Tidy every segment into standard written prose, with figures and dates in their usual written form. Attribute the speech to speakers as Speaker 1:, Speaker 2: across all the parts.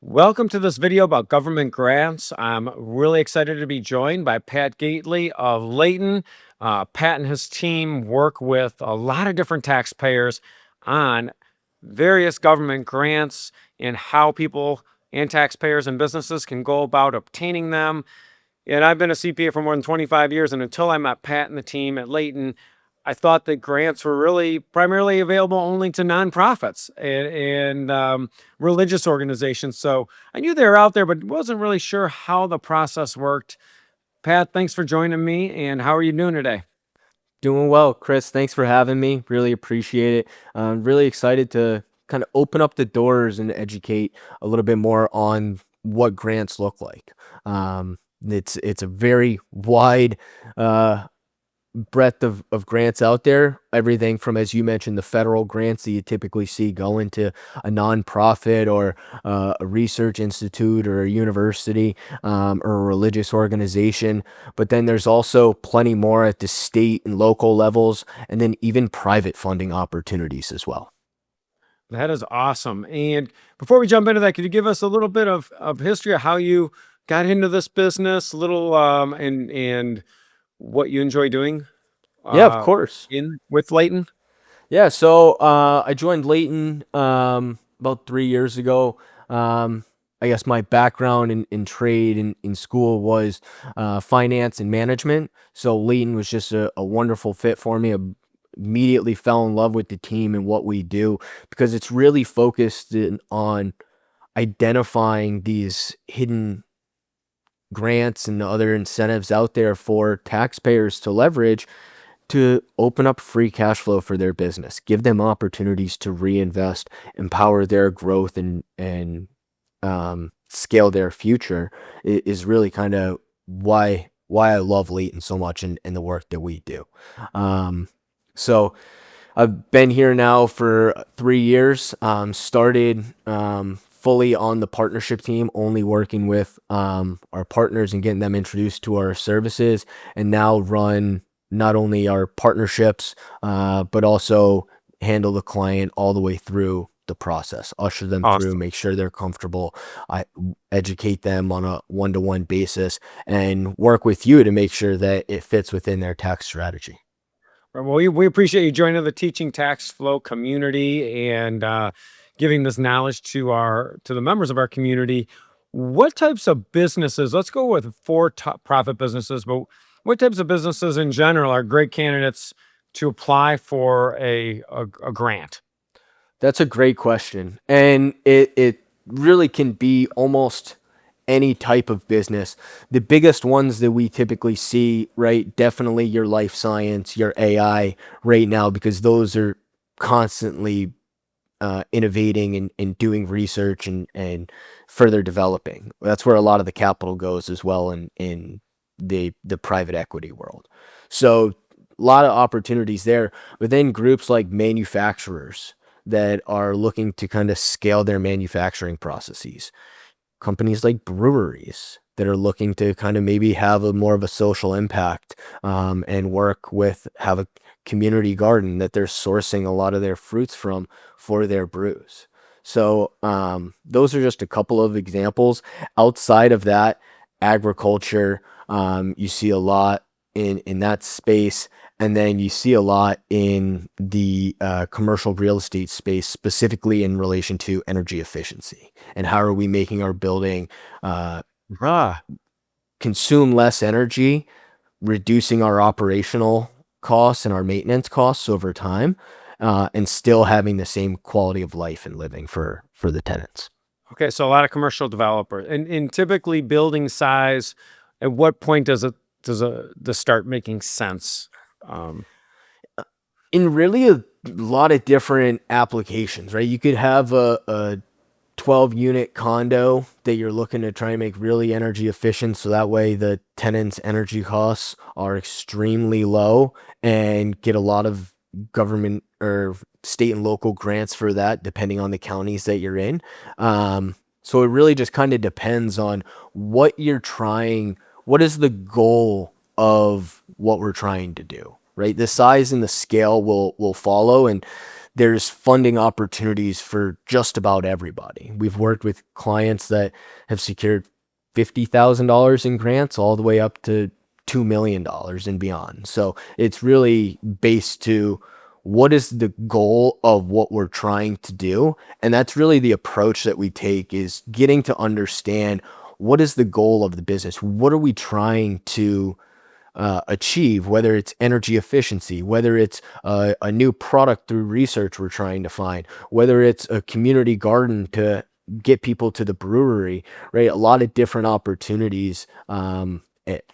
Speaker 1: Welcome to this video about government grants. I'm really excited to be joined by Pat Gately of Leyton. Pat and his team work with a lot of different taxpayers on various government grants and how people and taxpayers and businesses can go about obtaining them. And I've been a CPA for more than 25 years, and until I met Pat and the team at Leyton, I thought that grants were really primarily available only to nonprofits and religious organizations. So I knew they were out there, but wasn't really sure how the process worked. Pat, thanks for joining me. And how are you doing today?
Speaker 2: Doing well, Chris. Thanks for having me. Really appreciate it. I'm really excited to kind of open up the doors and educate a little bit more on what grants look like. It's a very wide breadth of grants out there. Everything from, as you mentioned, the federal grants that you typically see going to a nonprofit or a research institute or a university or a religious organization. But then there's also plenty more at the state and local levels, and then even private funding opportunities as well.
Speaker 1: That is awesome. And before we jump into that, could you give us a little bit of history of how you got into this business, a little and what you enjoy doing
Speaker 2: Yeah, of
Speaker 1: uh,
Speaker 2: course.
Speaker 1: in with Leyton?
Speaker 2: Yeah, so I joined Leyton about 3 years ago. I guess my background in trade and in school was finance and management. So Leyton was just a wonderful fit for me. I immediately fell in love with the team and what we do because it's really focused on identifying these hidden grants and other incentives out there for taxpayers to leverage to open up free cash flow for their business, give them opportunities to reinvest, empower their growth and scale their future is really kind of why I love Leighton so much and the work that we do. So I've been here now for 3 years. Started fully on the partnership team, only working with our partners and getting them introduced to our services, and now run not only our partnerships, but also handle the client all the way through the process, usher them through,
Speaker 1: Awesome.
Speaker 2: make sure they're comfortable, I educate them on a one-to-one basis, and work with you to make sure that it fits within their tax strategy.
Speaker 1: Well, we appreciate you joining the teaching tax flow community and giving this knowledge to the members of our community. What types of businesses? Let's go with for top profit businesses, but what types of businesses in general are great candidates to apply for a grant?
Speaker 2: That's a great question. And it really can be almost any type of business. The biggest ones that we typically see, right? Definitely your life science, your AI right now, because those are constantly innovating and doing research and further developing. That's where a lot of the capital goes as well in the private equity world. So a lot of opportunities there. But then groups like manufacturers that are looking to kind of scale their manufacturing processes, companies like breweries that are looking to kind of maybe have a more of a social impact, and work with, have a community garden that they're sourcing a lot of their fruits from for their brews. So those are just a couple of examples. Outside of that, agriculture, you see a lot in that space, and then you see a lot in the commercial real estate space, specifically in relation to energy efficiency and how are we making our building uh,
Speaker 1: Ah,
Speaker 2: consume less energy, reducing our operational costs and our maintenance costs over time, and still having the same quality of life and living for the tenants.
Speaker 1: okay. So a lot of commercial developers, and typically building size. At what point does start making sense? Um,
Speaker 2: In really a lot of different applications, right? You could have a 12 unit condo that you're looking to try and make really energy efficient so that way the tenants' energy costs are extremely low and get a lot of government or state and local grants for that, depending on the counties that you're in. So it really just kind of depends on what you're trying, what is the goal of what we're trying to do, right? The size and the scale will follow, and there's funding opportunities for just about everybody. We've worked with clients that have secured $50,000 in grants all the way up to $2 million and beyond. So it's really based to what is the goal of what we're trying to do. And that's really the approach that we take, is getting to understand what is the goal of the business? What are we trying to achieve, whether it's energy efficiency, whether it's a new product through research we're trying to find, whether it's a community garden to get people to the brewery, right? A lot of different opportunities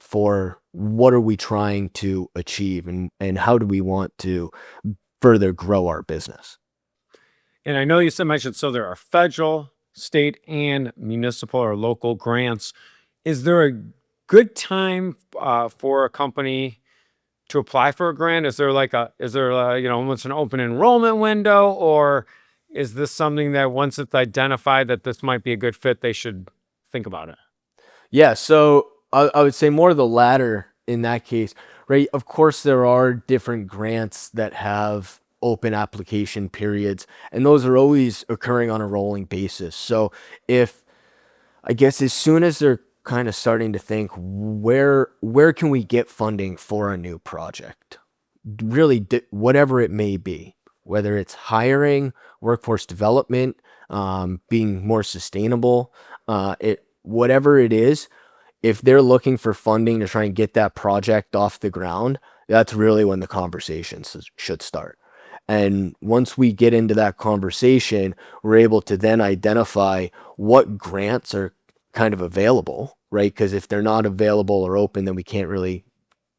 Speaker 2: for what are we trying to achieve, and how do we want to further grow our business.
Speaker 1: And I know you said mentioned, so there are federal, state, and municipal or local grants. Is there a good time for a company to apply for a grant? Is there what's an open enrollment window, or is this something that once it's identified that this might be a good fit, they should think about it?
Speaker 2: Yeah, so I would say more the latter in that case, right? Of course, there are different grants that have open application periods, and those are always occurring on a rolling basis. So if, I guess, as soon as they're kind of starting to think, where can we get funding for a new project, really whatever it may be, whether it's hiring, workforce development, being more sustainable, whatever it is, if they're looking for funding to try and get that project off the ground, that's really when the conversations should start. And once we get into that conversation, we're able to then identify what grants are kind of available, right? Because if they're not available or open, then we can't really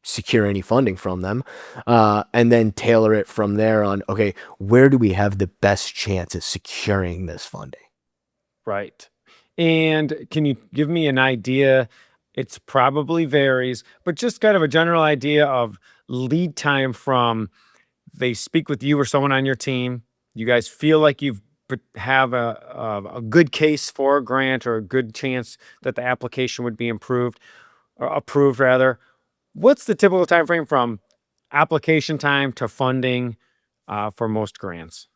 Speaker 2: secure any funding from them. And then tailor it from there on, okay, where do we have the best chance at securing this funding?
Speaker 1: Right. And can you give me an idea? It's probably varies, but just kind of a general idea of lead time from they speak with you or someone on your team. You guys feel like have a good case for a grant, or a good chance that the application would be improved or approved rather. What's the typical time frame from application time to funding for most grants?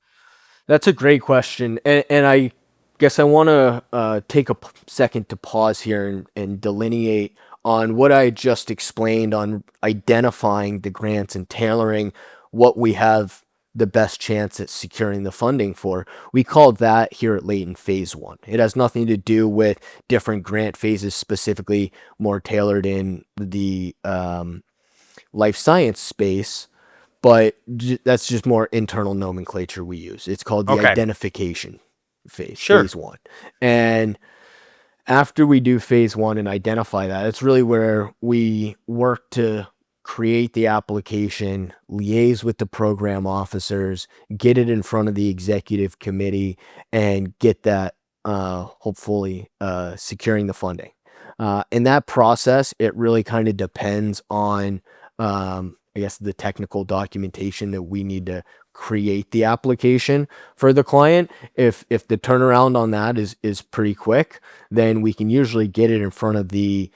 Speaker 2: That's a great question. And I guess I want to take a second to pause here and delineate on what I just explained on identifying the grants and tailoring what we have the best chance at securing the funding for. We call that here at Leyton phase one. It has nothing to do with different grant phases, specifically more tailored in the life science space, but that's just more internal nomenclature we use. It's called the
Speaker 1: Okay.
Speaker 2: identification phase,
Speaker 1: Sure.
Speaker 2: phase one. And after we do phase one and identify that, it's really where we work to create the application, liaise with the program officers, get it in front of the executive committee, and get that hopefully securing the funding. In that process, it really kind of depends on, I guess, the technical documentation that we need to create the application for the client. If the turnaround on that is pretty quick, then we can usually get it in front of the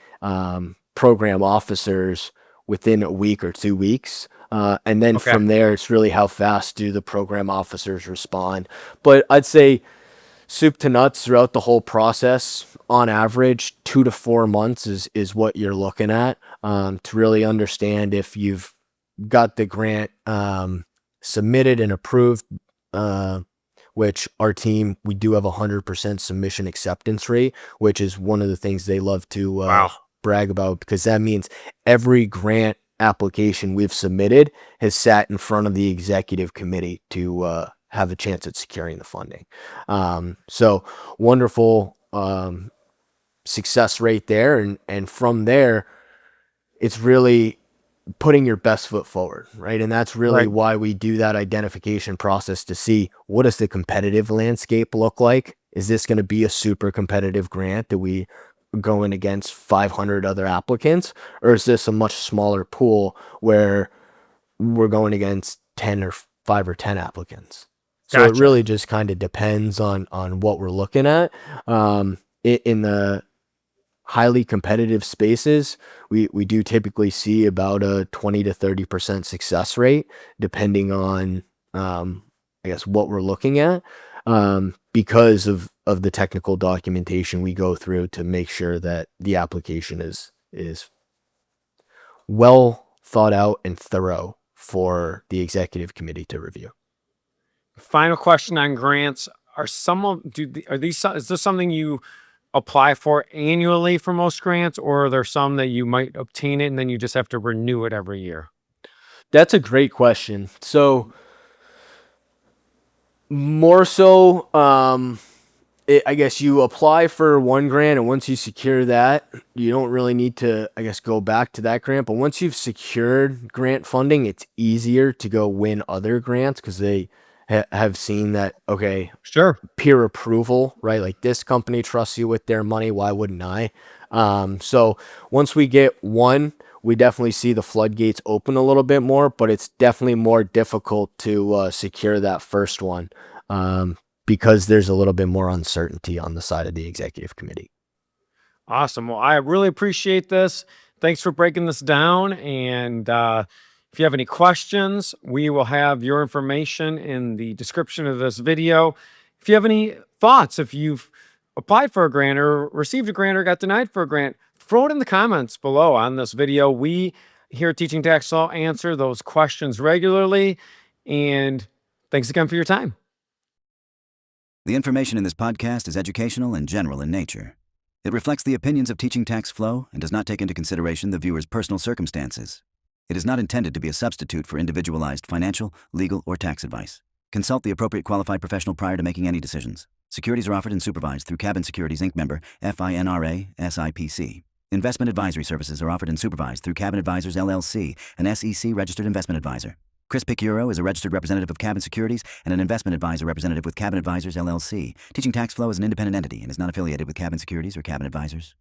Speaker 2: program officers within a week or 2 weeks. And then
Speaker 1: Okay.
Speaker 2: from there, it's really how fast do the program officers respond. But I'd say soup to nuts throughout the whole process, on average, 2 to 4 months is what you're looking at, to really understand if you've got the grant submitted and approved, which our team, we do have 100% submission acceptance rate, which is one of the things they love to
Speaker 1: Wow.
Speaker 2: brag about, because that means every grant application we've submitted has sat in front of the executive committee to have a chance at securing the funding. So wonderful success rate there. And from there, it's really putting your best foot forward, right? And that's really
Speaker 1: Right.
Speaker 2: why we do that identification process, to see what does the competitive landscape look like. Is this going to be a super competitive grant that we going against 500 other applicants, or is this a much smaller pool where we're going against 10 or 5 or 10 applicants? So it
Speaker 1: Gotcha.
Speaker 2: really just kind of depends on what we're looking at. In the highly competitive spaces, we do typically see about a 20 to 30% success rate, depending on I guess, what we're looking at, because of the technical documentation we go through to make sure that the application is well thought out and thorough for the executive committee to review.
Speaker 1: Final question on grants. Are some of are these is this something you apply for annually for most grants, or are there some that you might obtain it and then you just have to renew it every year?
Speaker 2: That's a great question. So more so, I guess you apply for one grant, and once you secure that, you don't really need to, I guess, go back to that grant. But once you've secured grant funding, it's easier to go win other grants because they have seen that, okay,
Speaker 1: Sure.
Speaker 2: peer approval, right? Like this company trusts you with their money. Why wouldn't I? So once we get one, we definitely see the floodgates open a little bit more, but it's definitely more difficult to secure that first one. Because there's a little bit more uncertainty on the side of the executive committee.
Speaker 1: Awesome. Well, I really appreciate this. Thanks for breaking this down. And if you have any questions, we will have your information in the description of this video. If you have any thoughts, if you've applied for a grant or received a grant or got denied for a grant, throw it in the comments below on this video. We here at Teaching Tax Law answer those questions regularly. And thanks again for your time.
Speaker 3: The information in this podcast is educational and general in nature. It reflects the opinions of Teaching Tax Flow and does not take into consideration the viewer's personal circumstances. It is not intended to be a substitute for individualized financial, legal, or tax advice. Consult the appropriate qualified professional prior to making any decisions. Securities are offered and supervised through Cabin Securities Inc. member, FINRA, SIPC. Investment advisory services are offered and supervised through Cabin Advisors LLC, an SEC-registered investment advisor. Chris Picciuro is a registered representative of Cabin Securities and an investment advisor representative with Cabin Advisors LLC. Teaching Tax Flow is an independent entity and is not affiliated with Cabin Securities or Cabin Advisors.